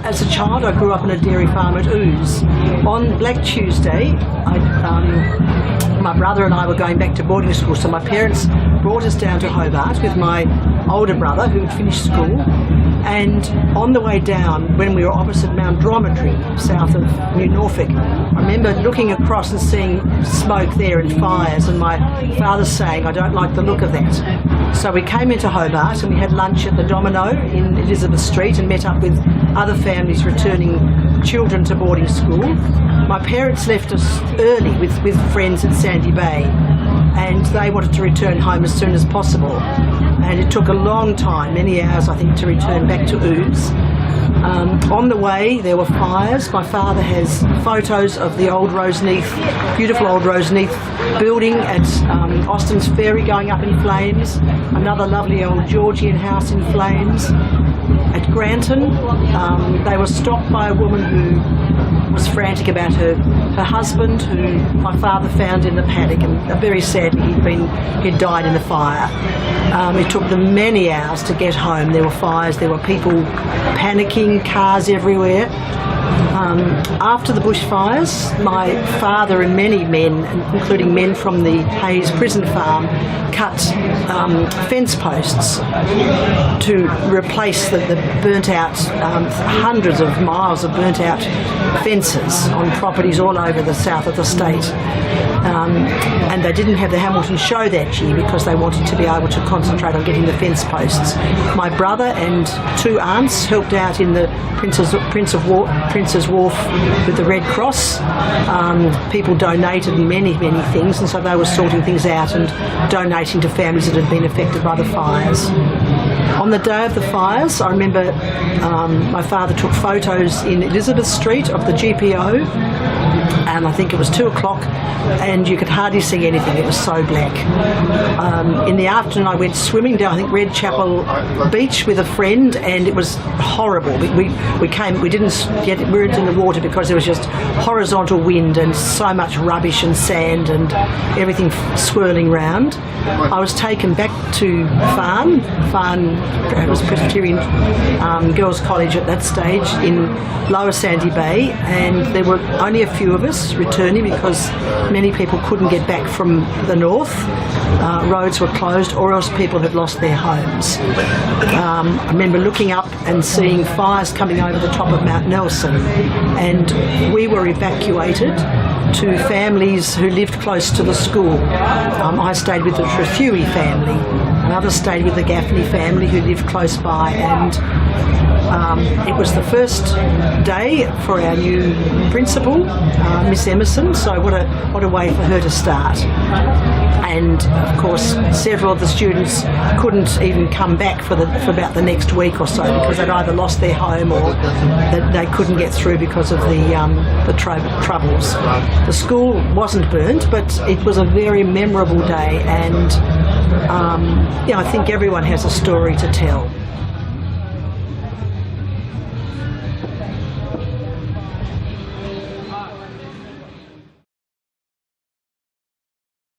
as a child, I grew up on a dairy farm at Ouse. On Black Tuesday, my brother and I were going back to boarding school, so my parents brought us down to Hobart with my older brother who had finished school. And on the way down, when we were opposite Mount Dromedary, south of New Norfolk, I remember looking across and seeing smoke there and fires, and my father saying, "I don't like the look of that." So we came into Hobart and we had lunch at the Domino in Elizabeth Street and met up with other families returning children to boarding school. My parents left us early with friends at Sandy Bay, and they wanted to return home as soon as possible. And it took a long time, many hours I think, to return back to Ouse. On the way there were fires. My father has photos of the old Roseneath, beautiful old Roseneath building at Austin's Ferry going up in flames, another lovely old Georgian house in flames. At Granton, they were stopped by a woman who was frantic about her husband, who my father found in the paddock, and very sadly he'd died in the fire. It took them many hours to get home. There were fires, there were people panicking, cars everywhere. After the bushfires, my father and many men, including men from the Hayes prison farm, cut fence posts to replace the burnt out, hundreds of miles of burnt out fences on properties all over the south of the state. And they didn't have the Hamilton show that year because they wanted to be able to concentrate on getting the fence posts. My brother and two aunts helped out in the Prince's Wharf with the Red Cross. People donated many things, and so they were sorting things out and donating to families that had been affected by the fires. On the day of the fires, I remember my father took photos in Elizabeth Street of the GPO, and I think it was 2 o'clock, and you could hardly see anything. It was so black. In the afternoon, I went swimming down, I think, Red Chapel Beach with a friend, and it was horrible. We weren't in the water because there was just horizontal wind and so much rubbish and sand and everything swirling round. I was taken back to Farn, it was Presbyterian Girls' College at that stage in Lower Sandy Bay, and there were only a few of us returning because many people couldn't get back from the north. Roads were closed, or else people had lost their homes. I remember looking up and seeing fires coming over the top of Mount Nelson, and we were evacuated to families who lived close to the school. I stayed with the Trethewey family, and others stayed with the Gaffney family who lived close by, and it was the first day for our new principal, Miss Emerson, so what a way for her to start. And of course several of the students couldn't even come back for about the next week or so because they'd either lost their home or that they couldn't get through because of the troubles. The school wasn't burnt, but it was a very memorable day, and I think everyone has a story to tell.